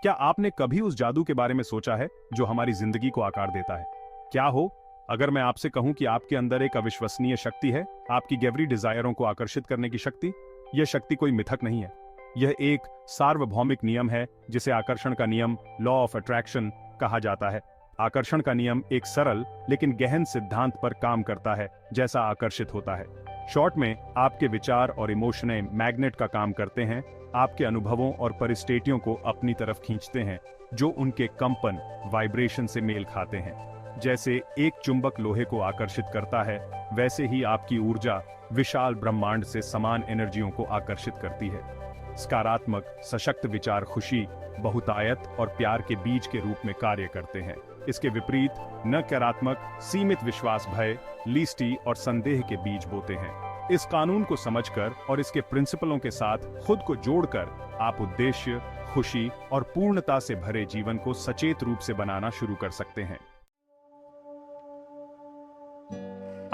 क्या आपने कभी उस जादू के बारे में सोचा है जो हमारी जिंदगी को आकार देता है? क्या हो अगर मैं आपसे कहूं कि आपके अंदर एक अविश्वसनीय शक्ति है, आपकी गहरी डिजायरों को आकर्षित करने की शक्ति? यह शक्ति कोई मिथक नहीं है। यह एक सार्वभौमिक नियम है जिसे आकर्षण का नियम, लॉ ऑफ अट्रैक्शन कहा जाता है। आकर्षण का नियम एक सरल लेकिन गहन सिद्धांत पर काम करता है, जैसा आकर्षित होता है। शॉर्ट में, आपके विचार और इमोशनें मैग्नेट का काम करते हैं, आपके अनुभवों और परिस्थितियों को अपनी तरफ खींचते हैं, जो उनके कंपन, वाइब्रेशन से मेल खाते हैं। जैसे एक चुंबक लोहे को आकर्षित करता है, वैसे ही आपकी ऊर्जा विशाल ब्रह्मांड से समान एनर्जियों को आकर्षित करती है। सकारात्मक, सशक्त विचार खुशी, बहुतायत और प्यार के बीज के रूप में कार्य करते हैं। इसके विपरीत नकारात्मक, सीमित विश्वास भय, लिस्टी और संदेह के बीज बोते हैं। इस कानून को समझकर और इसके प्रिंसिपलों के साथ खुद को जोड़कर आप उद्देश्य, खुशी और पूर्णता से भरे जीवन को सचेत रूप से बनाना शुरू कर सकते हैं।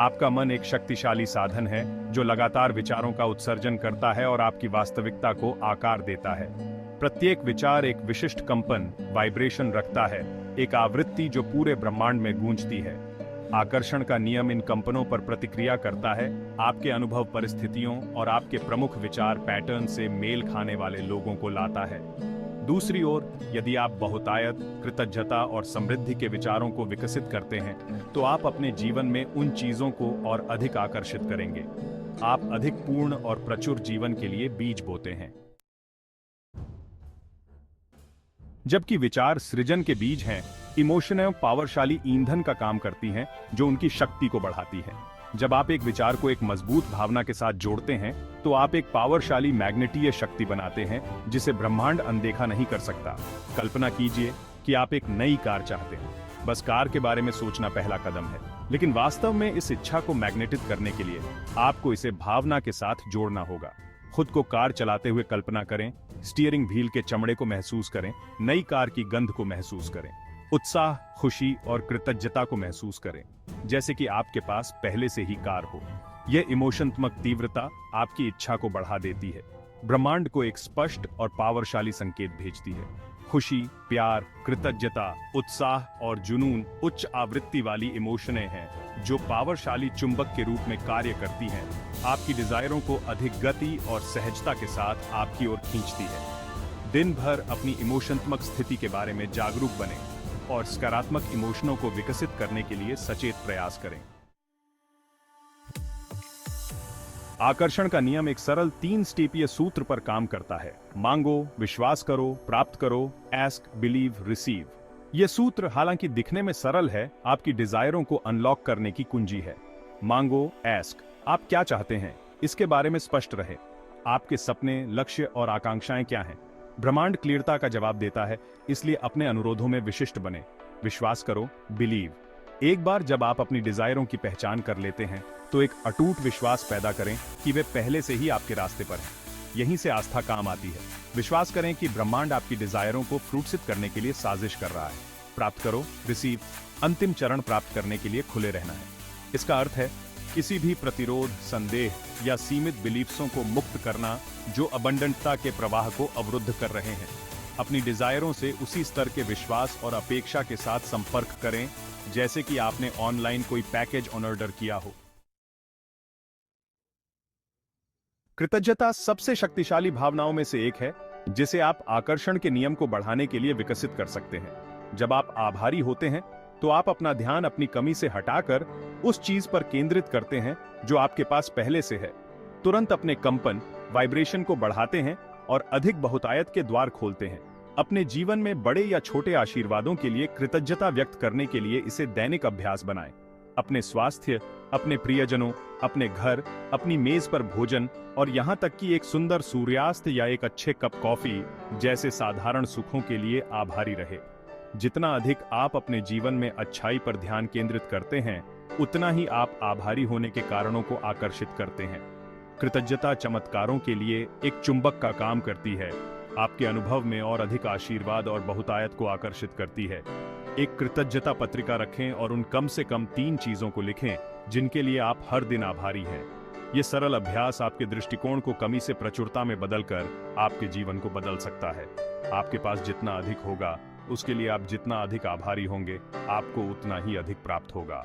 आपका मन एक शक्तिशाली साधन है जो लगातार विचारों का उत्सर्जन करता है और आपकी वास्तविकता को आकार देता है। प्रत्येक विचार एक विशिष्ट कंपन, वाइब्रेशन रखता है, एक आवृत्ति जो पूरे ब्रह्मांड में गूंजती है। आकर्षण का नियम इन कंपनों पर प्रतिक्रिया करता है, आपके अनुभव परिस्थितियों और आपके प्रमुख विचार पैटर्न से मेल खाने वाले लोगों को लाता है। दूसरी ओर, यदि आप बहुतायत, कृतज्ञता और समृद्धि के विचारों को विकसित करते हैं, तो आप अपने जीवन में उन चीजों को और अधिक आकर्षित करेंगे। आप अधिक पूर्ण और प्रचुर जीवन के लिए बीज बोते हैं। जबकि विचार सृजन के बीज हैं, इमोशनें पावरशाली ईंधन का काम करती हैं जो उनकी शक्ति को बढ़ाती है। जब आप एक विचार को एक मजबूत भावना के साथ जोड़ते हैं, तो आप एक पावरशाली मैग्नेटीय शक्ति बनाते हैं जिसे ब्रह्मांड अनदेखा नहीं कर सकता। कल्पना कीजिए कि आप एक नई कार चाहते हैं। बस कार के बारे में सोचना पहला कदम है, लेकिन वास्तव में इस इच्छा को मैग्नेटित करने के लिए आपको इसे भावना के साथ जोड़ना होगा। खुद को कार चलाते हुए कल्पना करें, स्टीयरिंग व्हील के चमड़े को महसूस करें, नई कार की गंध को महसूस करें, उत्साह, खुशी और कृतज्ञता को महसूस करें, जैसे कि आपके पास पहले से ही कार हो। यह इमोशनात्मक तीव्रता आपकी इच्छा को बढ़ा देती है, ब्रह्मांड को एक स्पष्ट और पावरशाली संकेत भेजती है। खुशी, प्यार, कृतज्ञता, उत्साह और जुनून उच्च आवृत्ति वाली इमोशनें हैं जो पावरशाली चुंबक के रूप में कार्य करती हैं, आपकी डिजायरों को अधिक गति और सहजता के साथ आपकी ओर खींचती है। दिन भर अपनी इमोशनात्मक स्थिति के बारे में जागरूक बनें और सकारात्मक इमोशनों को विकसित करने के लिए सचेत प्रयास करें। आकर्षण का नियम एक सरल 3 स्टेपीय सूत्र पर काम करता है। मांगो, विश्वास करो, प्राप्त करो, एस्क, बिलीव, रिसीव। यह सूत्र हालांकि दिखने में सरल है, आपकी डिजायरों को अनलॉक करने की कुंजी है। मांगो, एस्क, आप क्या चाहते हैं, इसके बारे में स्पष्ट रहे। आपके सपने, लक्ष्य और आकांक्षाएं क्या हैं? ब्रह्मांड क्लियरता का जवाब देता है, इसलिए अपने अनुरोधों में विशिष्ट बने। विश्वास करो, बिलीव। एक बार जब आप अपनी डिजायरों की पहचान कर लेते हैं, तो एक अटूट विश्वास पैदा करें कि वे पहले से ही आपके रास्ते पर हैं। यहीं से आस्था काम आती है। विश्वास करें कि ब्रह्मांड आपकी डिजायरों को फ्रूटसित करने के लिए साजिश कर रहा है। प्राप्त करो, रिसीव। अंतिम चरण प्राप्त करने के लिए खुले रहना है। इसका अर्थ है किसी भी प्रतिरोध, संदेह या सीमित बिलीफ्सों को मुक्त करना जो अबंडंटता के प्रवाह को अवरुद्ध कर रहे हैं। अपनी डिजायरों से उसी स्तर के विश्वास और अपेक्षा के साथ संपर्क करें जैसे कि आपने ऑनलाइन कोई पैकेज ऑर्डर किया हो। कृतज्ञता सबसे शक्तिशाली भावनाओं में से एक है जिसे आप आकर्षण के नियम को बढ़ाने के लिए विकसित कर सकते हैं। जब आप आभारी होते हैं, तो आप अपना ध्यान अपनी कमी से हटाकर उस चीज पर केंद्रित करते हैं जो आपके पास पहले से है। तुरंत अपने कंपन, वाइब्रेशन को बढ़ाते हैं और अधिक बहुतायत के द्वार खोलते हैं। अपने जीवन में बड़े या छोटे आशीर्वादों के लिए कृतज्ञता व्यक्त करने के लिए इसे दैनिक अभ्यास बनाएं। अपने स्वास्थ्य, अपने प्रियजनों, अपने घर, अपनी मेज पर भोजन और यहाँ तक कि एक सुंदर सूर्यास्त या एक अच्छे कप कॉफी जैसे साधारण सुखों के लिए आभारी रहे। जितना अधिक आप अपने जीवन में अच्छाई पर ध्यान केंद्रित करते हैं, उतना ही आप आभारी होने के कारणों को आकर्षित करते हैं। कृतज्ञता चमत्कारों के लिए एक चुंबक का काम करती है, आपके अनुभव में और अधिक आशीर्वाद और बहुतायत को आकर्षित करती है। एक कृतज्ञता पत्रिका रखें और उन कम से कम 3 चीजों को लिखें जिनके लिए आप हर दिन आभारी हैं। ये सरल अभ्यास आपके दृष्टिकोण को कमी से प्रचुरता में बदलकर आपके जीवन को बदल सकता है। आपके पास जितना अधिक होगा, उसके लिए आप जितना अधिक आभारी होंगे, आपको उतना ही अधिक प्राप्त होगा।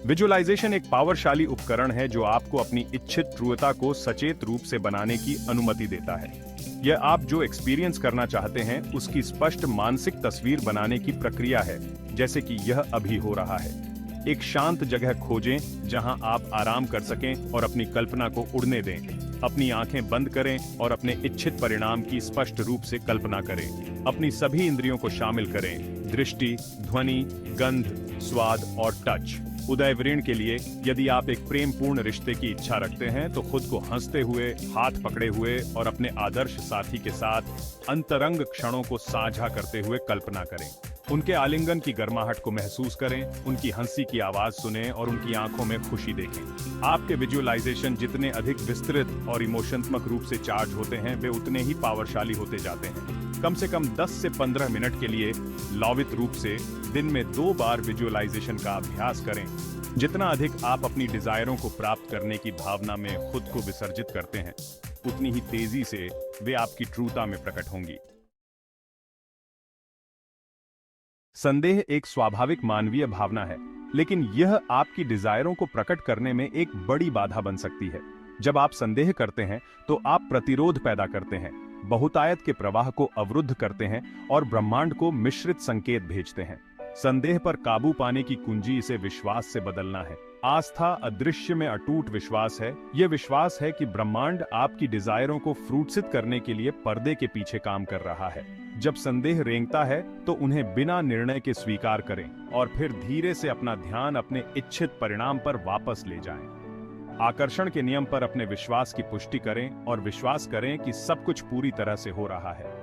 विजुअलाइजेशन एक पावरशाली उपकरण है जो आपको अपनी इच्छित ट्रुता को सचेत रूप से बनाने की अनुमति देता है। यह आप जो एक्सपीरियंस करना चाहते हैं उसकी स्पष्ट मानसिक तस्वीर बनाने की प्रक्रिया है, जैसे कि यह अभी हो रहा है। एक शांत जगह खोजें जहां आप आराम कर सकें और अपनी कल्पना को उड़ने दें। अपनी आंखें बंद करें और अपने इच्छित परिणाम की स्पष्ट रूप से कल्पना करें। अपनी सभी इंद्रियों को शामिल करें: दृष्टि, ध्वनि, गंध, स्वाद और टच। उदयवृण के लिए, यदि आप एक प्रेमपूर्ण रिश्ते की इच्छा रखते हैं तो खुद को हंसते हुए, हाथ पकड़े हुए और अपने आदर्श साथी के साथ अंतरंग क्षणों को साझा करते हुए कल्पना करें। उनके आलिंगन की गर्माहट को महसूस करें, उनकी हंसी की आवाज सुनें और उनकी आंखों में खुशी देखें। आपके विजुअलाइजेशन जितने अधिक विस्तृत और इमोशनात्मक रूप से चार्ज होते हैं, वे उतने ही पावरशाली होते जाते हैं। कम से कम 10 से 15 मिनट के लिए लौकिक रूप से दिन में 2 बार विजुअलाइजेशन का अभ्यास करें। जितना अधिक आप अपनी डिजायरों को प्राप्त करने की भावना में खुद को विसर्जित करते हैं, उतनी ही तेजी से वे आपकी ट्रूता में प्रकट होंगी। संदेह एक स्वाभाविक मानवीय भावना है, लेकिन यह आपकी डिजायरों को प्रकट करने में एक बड़ी बाधा बन सकती है। जब आप संदेह करते हैं तो आप प्रतिरोध पैदा करते हैं, बहुतायत के प्रवाह को अवरुद्ध करते हैं और ब्रह्मांड को मिश्रित संकेत भेजते हैं। संदेह पर काबू पाने की कुंजी इसे विश्वास से बदलना है। आस्था अदृश्य में अटूट विश्वास है। यह विश्वास है कि ब्रह्मांड आपकी डिजायरों को फ्रूटसित करने के लिए पर्दे के पीछे काम कर रहा है। जब संदेह रेंगता है तो उन्हें बिना निर्णय के स्वीकार करें और फिर धीरे से अपना ध्यान अपने इच्छित परिणाम पर वापस ले जाएं। आकर्षण के नियम पर अपने विश्वास की पुष्टि करें और विश्वास करें कि सब कुछ पूरी तरह से हो रहा है।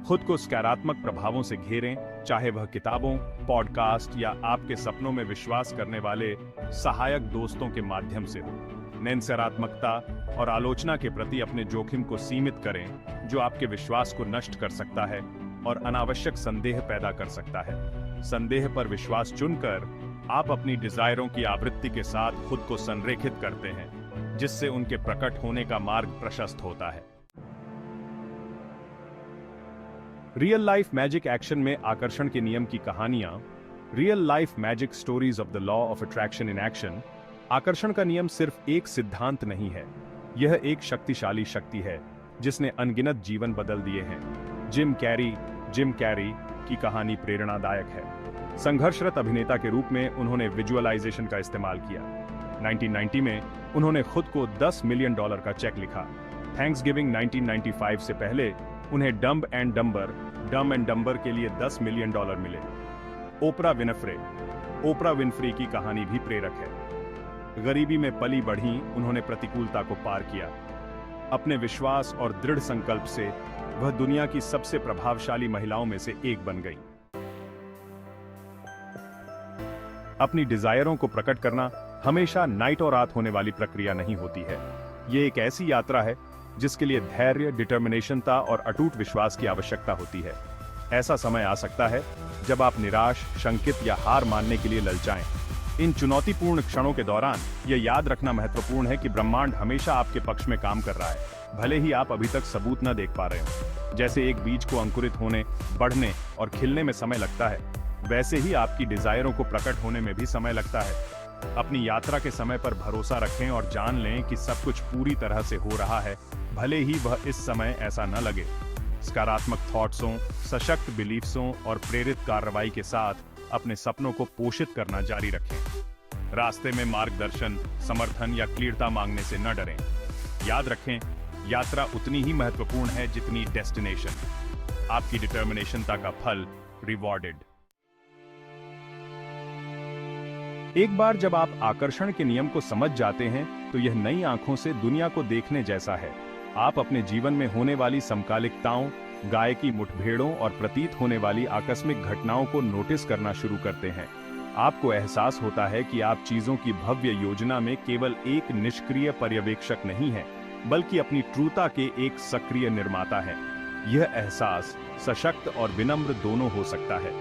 खुद को सकारात्मक प्रभावों से घेरें, चाहे वह किताबों, पॉडकास्ट या आपके सपनों में विश्वास करने वाले सहायक दोस्तों के माध्यम से हो। नकारात्मकता और आलोचना के प्रति अपने जोखिम को सीमित करें, जो आपके विश्वास को नष्ट कर सकता है और अनावश्यक संदेह पैदा कर सकता है। संदेह पर विश्वास चुनकर आप अपनी डिजायरों की आवृत्ति के साथ खुद को संरेखित करते हैं, जिससे उनके प्रकट होने का मार्ग प्रशस्त होता है। रियल लाइफ मैजिक एक्शन में आकर्षण के नियम की कहानियां, real life magic stories of the law of attraction in action. आकर्षण का नियम सिर्फ एक सिद्धांत नहीं है, यह एक शक्तिशाली शक्ति है जिसने अनगिनत जीवन बदल दिए हैं। जिम कैरी की कहानी प्रेरणादायक है। संघर्षरत अभिनेता के रूप में उन्होंने विजुअलाइजेशन का इस्तेमाल किया। 1990 में उन्होंने खुद को $10 मिलियन का चेक लिखा। थैंक्सगिविंग 1995 से पहले उन्हें डम्ब एंड डम्बर के लिए $10 मिलियन मिले। ओपरा विनफ्री की कहानी भी प्रेरक है। गरीबी में पली बढ़ी उन्होंने प्रतिकूलता को पार किया। अपने विश्वास और दृढ़ संकल्प से वह दुनिया की सबसे प्रभावशाली महिलाओं में से एक बन गई। अपनी डिजायरों को प्रकट करना हमेशा नाइट और रात होने वाली प्रक्रिया नहीं होती है। ये एक ऐसी यात्रा है जिसके लिए धैर्य, डिटर्मिनेशनता और अटूट विश्वास की आवश्यकता होती है। ऐसा समय आ सकता है जब आप निराश, शंकित या हार मानने के लिए ललचाएं। इन चुनौतीपूर्ण क्षणों के दौरान यह याद रखना महत्वपूर्ण है कि ब्रह्मांड हमेशा आपके पक्ष में काम कर रहा है, भले ही आप अभी तक सबूत न देख पा रहे हो। जैसे एक बीज को अंकुरित होने, बढ़ने और खिलने में समय लगता है, वैसे ही आपकी डिजायरों को प्रकट होने में भी समय लगता है। अपनी यात्रा के समय पर भरोसा रखें और जान लें कि सब कुछ पूरी तरह से हो रहा है, भले ही वह इस समय ऐसा न लगे। सकारात्मक थॉट्सों, सशक्त बिलीफ्सों और प्रेरित कार्रवाई के साथ अपने सपनों को पोषित करना जारी रखें। रास्ते में मार्गदर्शन, समर्थन या क्लियरता मांगने से न डरें। याद रखें, यात्रा उतनी ही महत्वपूर्ण है जितनी डेस्टिनेशन। आपकी डिटर्मिनेशनता का फल रिवॉर्डेड। एक बार जब आप आकर्षण के नियम को समझ जाते हैं तो यह नई आंखों से दुनिया को देखने जैसा है। आप अपने जीवन में होने वाली समकालिकताओं, गायकी मुठभेड़ों और प्रतीत होने वाली आकस्मिक घटनाओं को नोटिस करना शुरू करते हैं। आपको एहसास होता है कि आप चीजों की भव्य योजना में केवल एक निष्क्रिय पर्यवेक्षक नहीं हैं, बल्कि अपनी ट्रूता के एक सक्रिय निर्माता हैं। यह एहसास सशक्त और विनम्र दोनों हो सकता है।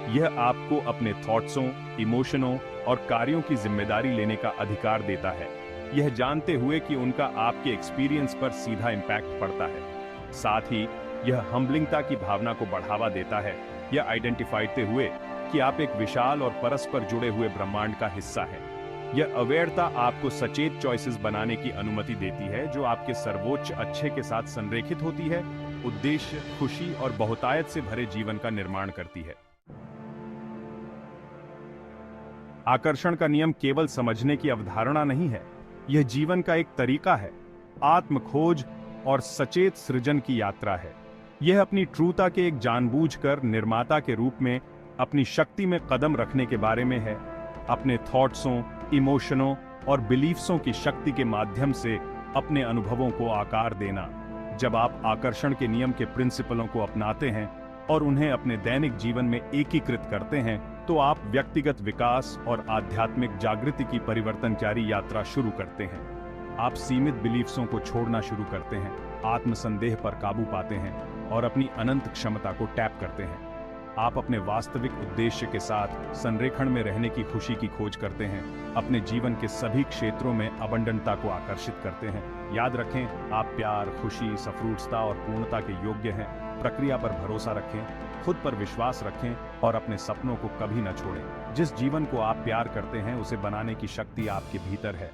यह आपको अपने थॉट्सों, इमोशनों और कार्यों की जिम्मेदारी लेने का अधिकार देता है, यह जानते हुए कि उनका आपके एक्सपीरियंस पर सीधा इम्पैक्ट पड़ता है। साथ ही यह हम्बलिंगता की भावना को बढ़ावा देता है, यह आइडेंटिफाईते हुए कि आप एक विशाल और परस्पर जुड़े हुए ब्रह्मांड का हिस्सा हैं। यह अवेयरता आपको सचेत चॉइसेस बनाने की अनुमति देती है जो आपके सर्वोच्च अच्छे के साथ संरेखित होती है, उद्देश्य, खुशी और बहुतायत से भरे जीवन का निर्माण करती है। आकर्षण का नियम केवल समझने की अवधारणा नहीं है, यह जीवन का एक तरीका है, आत्म खोज और सचेत सृजन की यात्रा है। यह अपनी ट्रूता के एक जानबूझकर निर्माता के रूप में अपनी शक्ति में कदम रखने के बारे में है, अपने थॉट्सों, इमोशनों और बिलीफ्सों की शक्ति के माध्यम से अपने अनुभवों को आकार देना। जब आप आकर्षण के नियम के प्रिंसिपलों को अपनाते हैं और उन्हें अपने दैनिक जीवन में एकीकृत करते हैं, तो आप व्यक्तिगत विकास और आध्यात्मिक जागृति की परिवर्तनकारी यात्रा शुरू करते हैं। आप सीमित बिलीफ्सों को छोड़ना शुरू करते हैं, आत्मसंदेह पर काबू पाते हैं और अपनी अनंत क्षमता को टैप करते हैं। आप अपने वास्तविक उद्देश्य के साथ संरेखण में रहने की खुशी की खोज करते हैं, अपने जीवन के सभी क्षेत्रों में अबंडनता को आकर्षित करते हैं। याद रखें, आप प्यार, खुशी, सफ्रूटता और पूर्णता के योग्य हैं। प्रक्रिया पर भरोसा रखें, खुद पर विश्वास रखें और अपने सपनों को कभी न छोड़ें। जिस जीवन को आप प्यार करते हैं उसे बनाने की शक्ति आपके भीतर है।